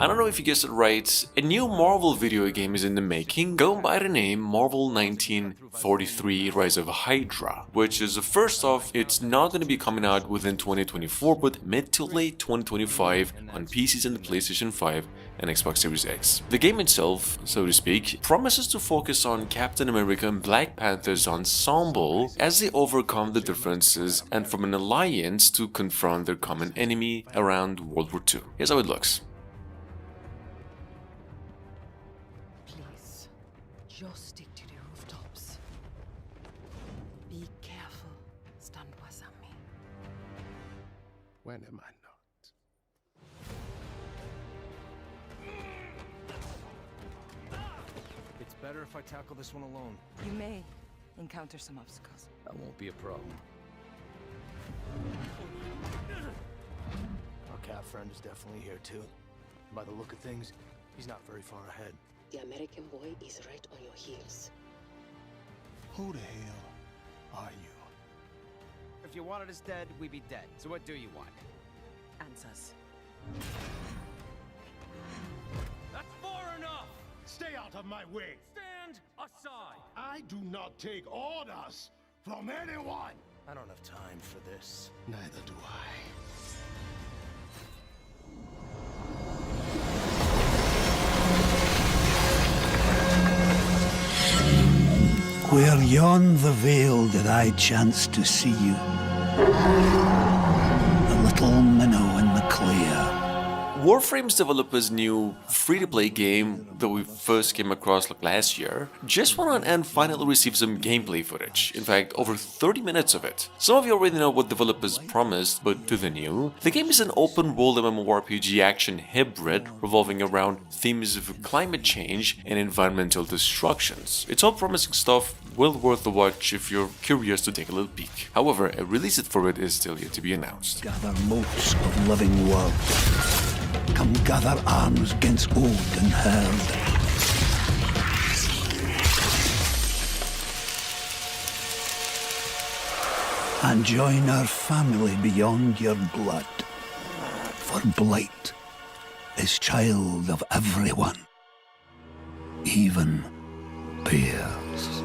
I don't know if you guessed it right, a new Marvel video game is in the making, going by the name Marvel 1943 Rise of Hydra, which is first off, it's not going to be coming out within 2024, but mid to late 2025 on PCs and the PlayStation 5 and Xbox Series X. The game itself, so to speak, promises to focus on Captain America and Black Panther's ensemble as they overcome the differences and form an alliance to confront their common enemy around World War II. Here's how it looks. Please, just stick to the rooftops. Be careful. Stand beside me. When am I not? It's better if I tackle this one alone. You may encounter some obstacles. That won't be a problem. Our cat friend is definitely here too. By the look of things, he's not very far ahead. The American boy is right on your heels. Who the hell are you? If you wanted us dead, we'd be dead. So what do you want? Answers. That's far enough! Stay out of my way! Stand aside! I do not take orders from anyone! I don't have time for this. Neither do I. Where yon the vale did I chance to see you, the little minnow in the clear. Warframe's developers' new free-to-play game that we first came across last year just went on and finally received some gameplay footage, in fact over 30 minutes of it. Some of you already know what developers promised, but to the new, the game is an open-world MMORPG action hybrid revolving around themes of climate change and environmental destructions. It's all promising stuff, well worth the watch if you're curious to take a little peek. However, a release date for it is still yet to be announced. Gather motes of living world. Come gather arms against old and herd. And join our family beyond your blood. For Blight is child of everyone, even bears.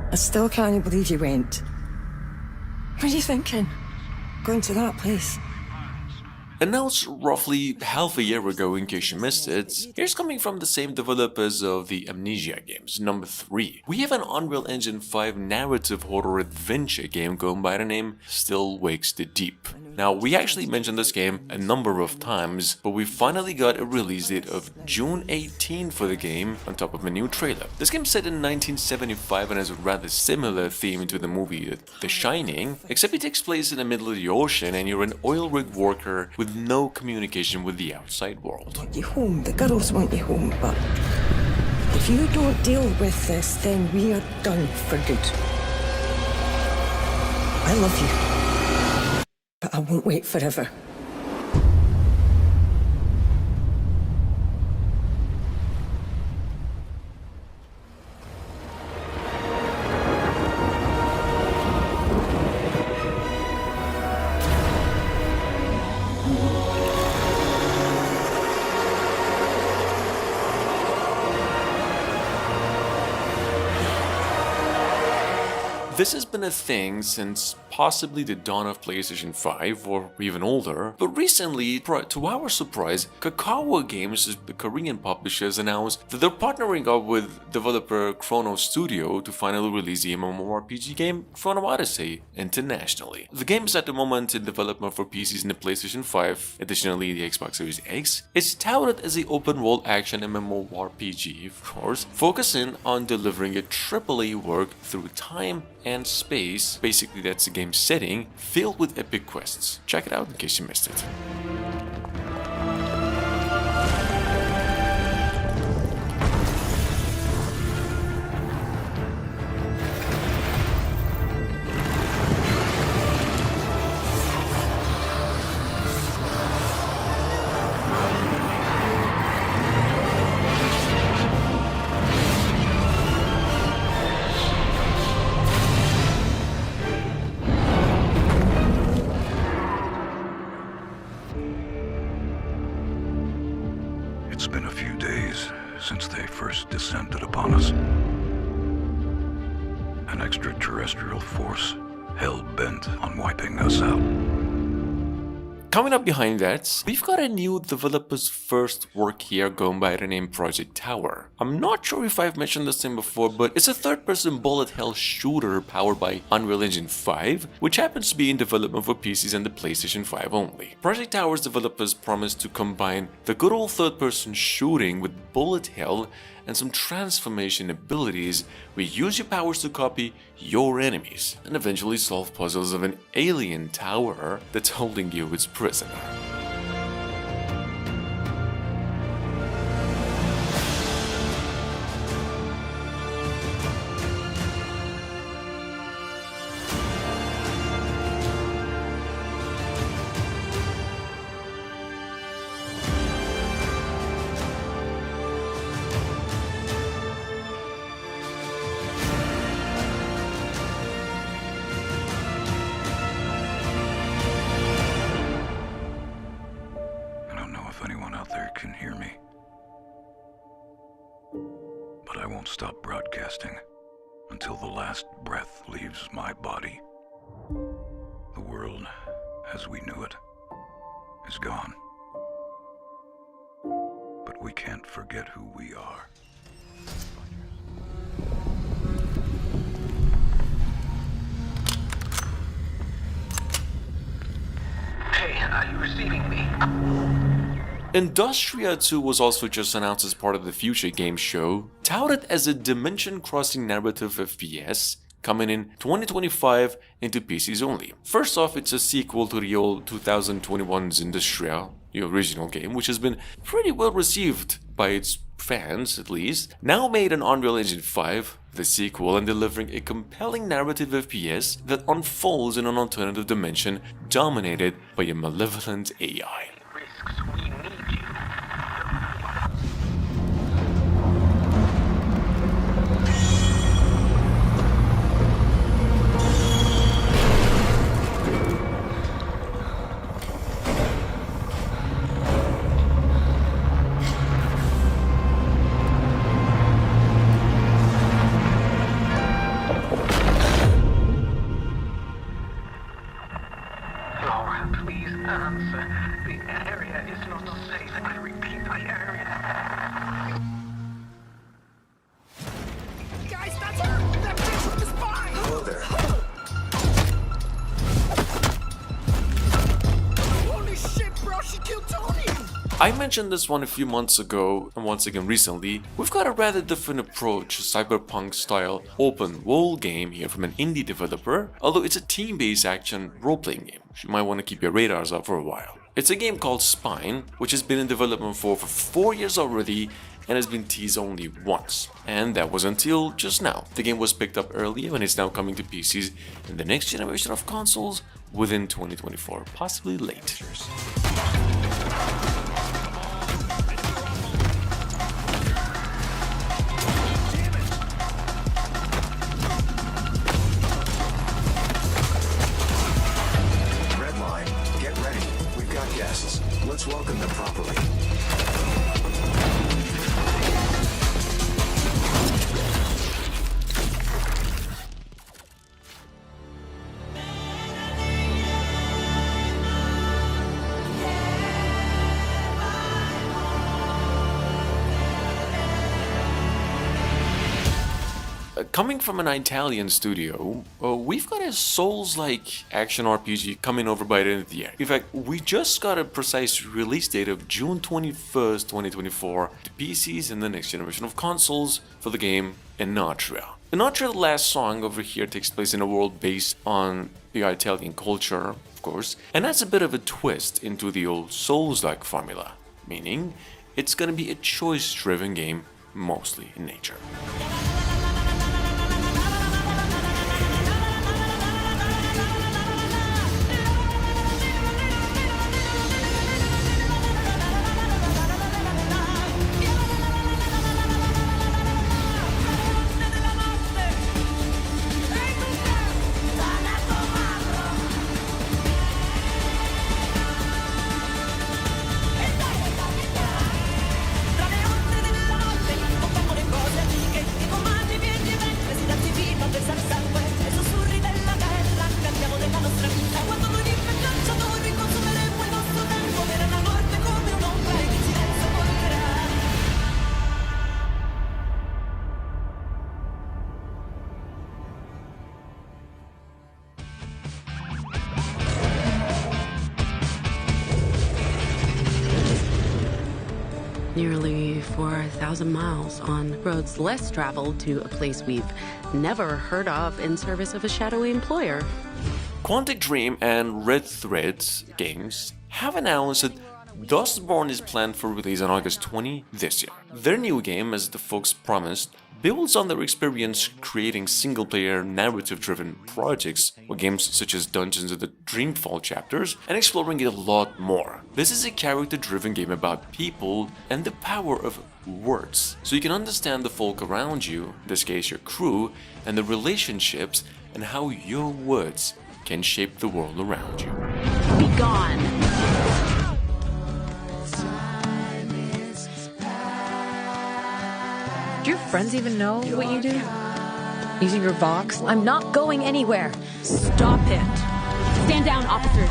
I still can't believe you went. What are you thinking? Going to that place? Announced roughly half a year ago in case you missed it, here's coming from the same developers of the Amnesia games, number 3. We have an Unreal Engine 5 narrative horror adventure game going by the name Still Wakes the Deep. Now, we actually mentioned this game a number of times, but we finally got a release date of June 18 for the game on top of a new trailer. This game's set in 1975 and has a rather similar theme to the movie The Shining, except it takes place in the middle of the ocean and you're an oil rig worker with no communication with the outside world. Want you home. The girls want you home, but if you don't deal with this, then we are done for good. I love you, but I won't wait forever. This has been a thing since possibly the dawn of PlayStation 5 or even older, but recently, to our surprise, Kakao Games, the Korean publishers, announced that they're partnering up with developer Chrono Studio to finally release the MMORPG game Chrono Odyssey internationally. The game is at the moment in development for PCs and the PlayStation 5, additionally the Xbox Series X. It's touted as an open-world action MMORPG, of course, focusing on delivering a AAA work through time and space. Basically, that's the game's setting, filled with epic quests. Check it out in case you missed it. It's been a few days since they first descended upon us. An extraterrestrial force hell-bent on wiping us out. Coming up behind that, we've got a new developer's first work here going by the name Project Tower. I'm not sure if I've mentioned this thing before, but it's a third-person bullet hell shooter powered by Unreal Engine 5, which happens to be in development for PCs and the PlayStation 5 only. Project Tower's developers promise to combine the good old third-person shooting with bullet hell and some transformation abilities where you use your powers to copy your enemies and eventually solve puzzles of an alien tower that's holding you its prisoner. Can hear me. But I won't stop broadcasting until the last breath leaves my body. The world, as we knew it, is gone. But we can't forget who we are. Hey, are you receiving me? Industria 2 was also just announced as part of the Future Games show, touted as a dimension-crossing narrative FPS coming in 2025 into PCs only. First off, it's a sequel to the old 2021's Industria, the original game, which has been pretty well received by its fans at least. Now made on Unreal Engine 5, the sequel, and delivering a compelling narrative FPS that unfolds in an alternative dimension dominated by a malevolent AI. Risks, we need you. Laura, please answer. The area is not safe. I repeat, the area. Guys, that's her! That bitch with the spine! Hello there. Holy shit, bro, she killed Tony! I mentioned this one a few months ago, and once again recently, we've got a rather different approach to cyberpunk-style open-world game here from an indie developer, although it's a team-based action role-playing game. You might want to keep your radars up for a while. It's a game called Spine, which has been in development for 4 years already and has been teased only once. And that was until just now. The game was picked up earlier and is now coming to PCs in the next generation of consoles within 2024, possibly late. Red line, get ready. We've got guests. Let's welcome them properly. Coming from an Italian studio, we've got a Souls-like action RPG coming over by the end of the year. In fact, we just got a precise release date of June 21st, 2024 to PCs and the next generation of consoles for the game Inatria. Inatria, the last song over here, takes place in a world based on the Italian culture, of course, and that's a bit of a twist into the old Souls-like formula, meaning it's gonna be a choice-driven game, mostly in nature. Nearly 4,000 miles on roads less traveled to a place we've never heard of in service of a shadowy employer. Quantic Dream and Red Thread Games have announced that Dustborn is planned for release on August 20 this year. Their new game, as the folks promised, builds on their experience creating single-player narrative-driven projects with games such as Dungeons of the Dreamfall chapters and exploring it a lot more. This is a character-driven game about people and the power of words, so you can understand the folk around you, in this case your crew, and the relationships and how your words can shape the world around you. Be gone! Do your friends even know what you do? Using your Vox? I'm not going anywhere. Stop it! Stand down, officers!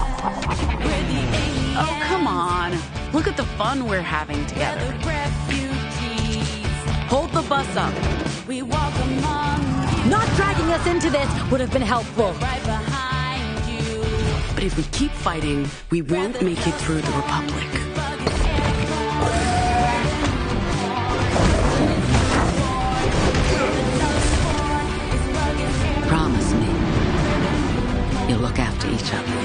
Oh, come on. Look at the fun we're having together. Hold the bus up. Not dragging us into this would have been helpful. But if we keep fighting, we won't make it through the Republic. Promise me, you'll look after each other.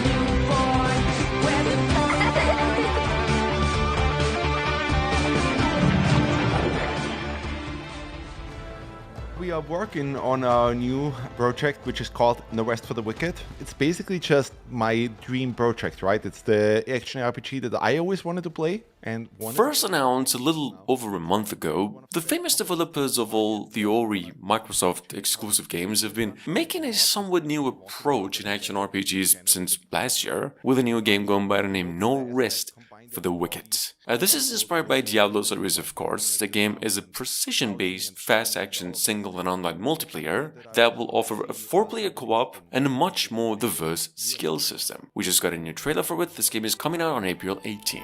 We are working on a new project which is called No Rest for the Wicked. It's basically just my dream project, right? It's the action RPG that I always wanted to play. And first announced a little over a month ago, the famous developers of all the Ori Microsoft exclusive games have been making a somewhat new approach in action RPGs since last year, with a new game going by the name No Rest for the Wicked. This is inspired by Diablo series, of course. The game is a precision-based, fast-action single and online multiplayer that will offer a 4-player co-op and a much more diverse skill system. We just got a new trailer for it. This game is coming out on April 18.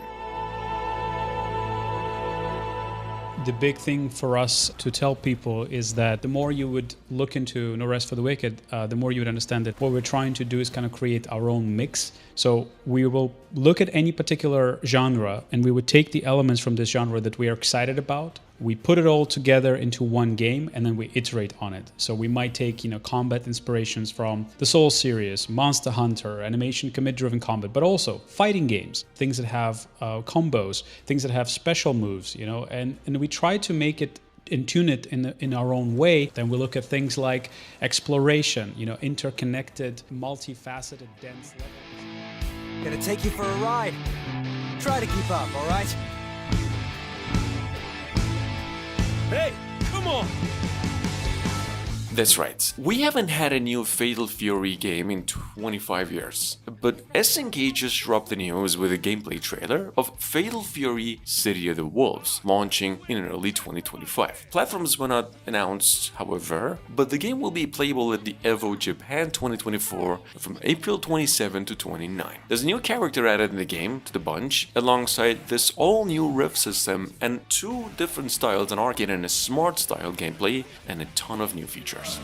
The big thing for us to tell people is that the more you would look into No Rest for the Wicked, the more you would understand that what we're trying to do is kind of create our own mix. So we will look at any particular genre and we would take the elements from this genre that we are excited about. We put it all together into one game and then we iterate on it. So we might take, combat inspirations from the Souls series, Monster Hunter, animation commit-driven combat, but also fighting games, things that have combos, things that have special moves, and we try to make it and tune it in our own way. Then we look at things like exploration, interconnected, multifaceted, dense levels. Gonna take you for a ride. Try to keep up, all right? Hey, come on! That's right, we haven't had a new Fatal Fury game in 25 years, but SNK just dropped the news with a gameplay trailer of Fatal Fury City of the Wolves, launching in early 2025. Platforms were not announced, however, but the game will be playable at the EVO Japan 2024 from April 27 to 29. There's a new character added in the game to the bunch, alongside this all-new rift system and 2 different styles, an arcade and a smart style gameplay, and a ton of new features. Take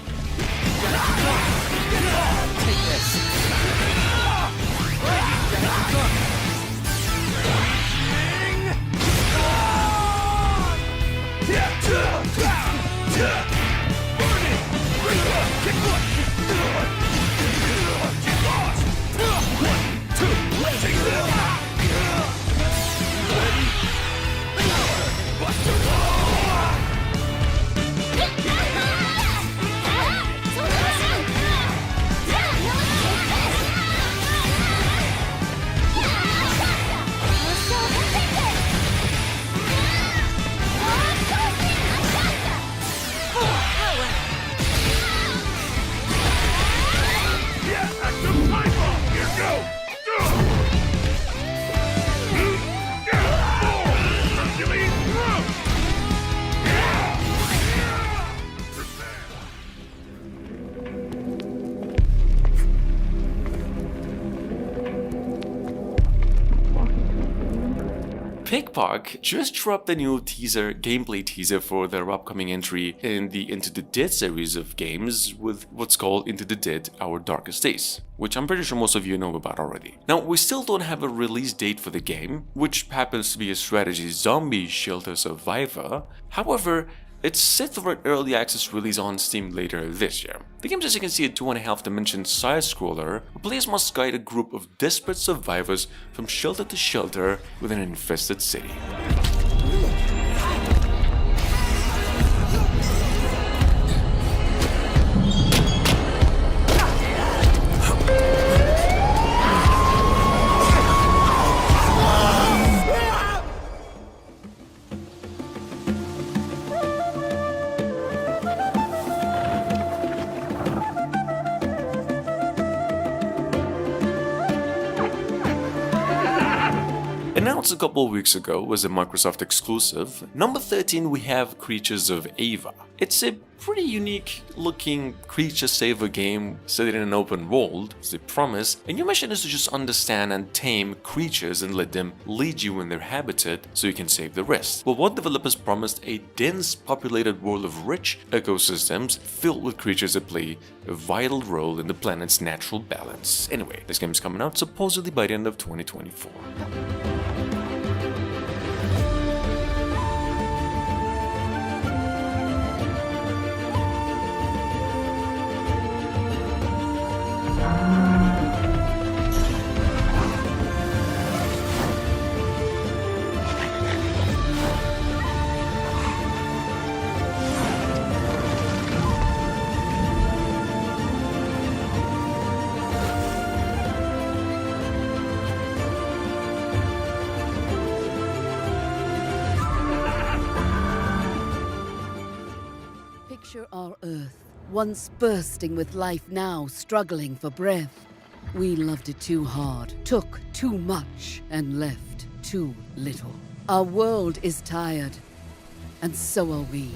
Pickpock just dropped a new gameplay teaser for their upcoming entry in the Into the Dead series of games with what's called Into the Dead: Our Darkest Days, which I'm pretty sure most of you know about already. Now, we still don't have a release date for the game, which happens to be a strategy zombie shelter survivor. However, it's set for an early access release on Steam later this year. The game, as you can see, a 2.5 dimension side-scroller where players must guide a group of desperate survivors from shelter to shelter within an infested city. Announced a couple of weeks ago as a Microsoft exclusive, number 13 we have Creatures of Ava. It's a pretty unique looking creature saver game set in an open world, as they promise, and your mission is to just understand and tame creatures and let them lead you in their habitat so you can save the rest. Well, what developers promised a dense populated world of rich ecosystems filled with creatures that play a vital role in the planet's natural balance. Anyway, this game is coming out supposedly by the end of 2024. Picture our Earth, once bursting with life, now struggling for breath. We loved it too hard, took too much, and left too little. Our world is tired, and so are we.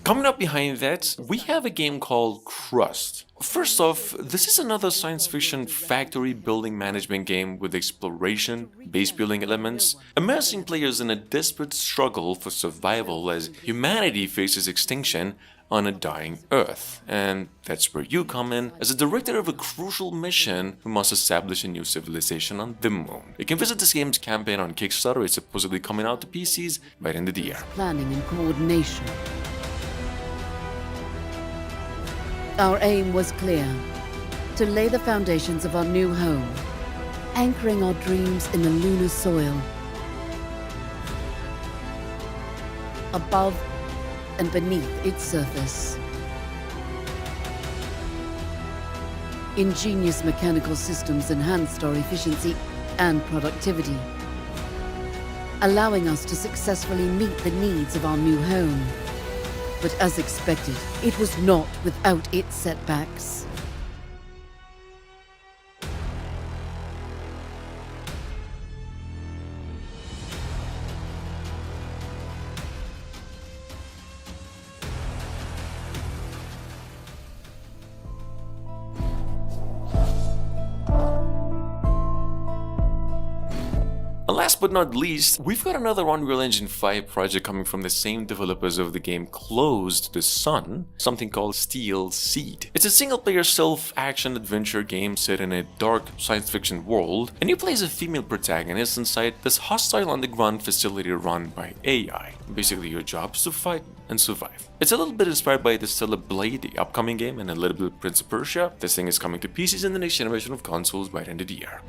Coming up behind that, we have a game called Crust. First off, this is another science fiction factory building management game with exploration, base building elements, immersing players in a desperate struggle for survival as humanity faces extinction on a dying Earth. And that's where you come in as a director of a crucial mission who must establish a new civilization on the moon. You can visit this game's campaign on Kickstarter. It's supposedly coming out to PCs by the end of the year. Planning and coordination. Our aim was clear: to lay the foundations of our new home, anchoring our dreams in the lunar soil. Above and beneath its surface. Ingenious mechanical systems enhanced our efficiency and productivity, allowing us to successfully meet the needs of our new home. But as expected, it was not without its setbacks. And last but not least, we've got another Unreal Engine 5 project coming from the same developers of the game Close to the Sun, something called Steel Seed. It's a single-player self-action adventure game set in a dark science fiction world, and you play as a female protagonist inside this hostile underground facility run by AI. Basically, your job is to fight and survive. It's a little bit inspired by the Stellar Blade, the upcoming game, and a little bit of Prince of Persia. This thing is coming to PCs in the next generation of consoles by the end of the year.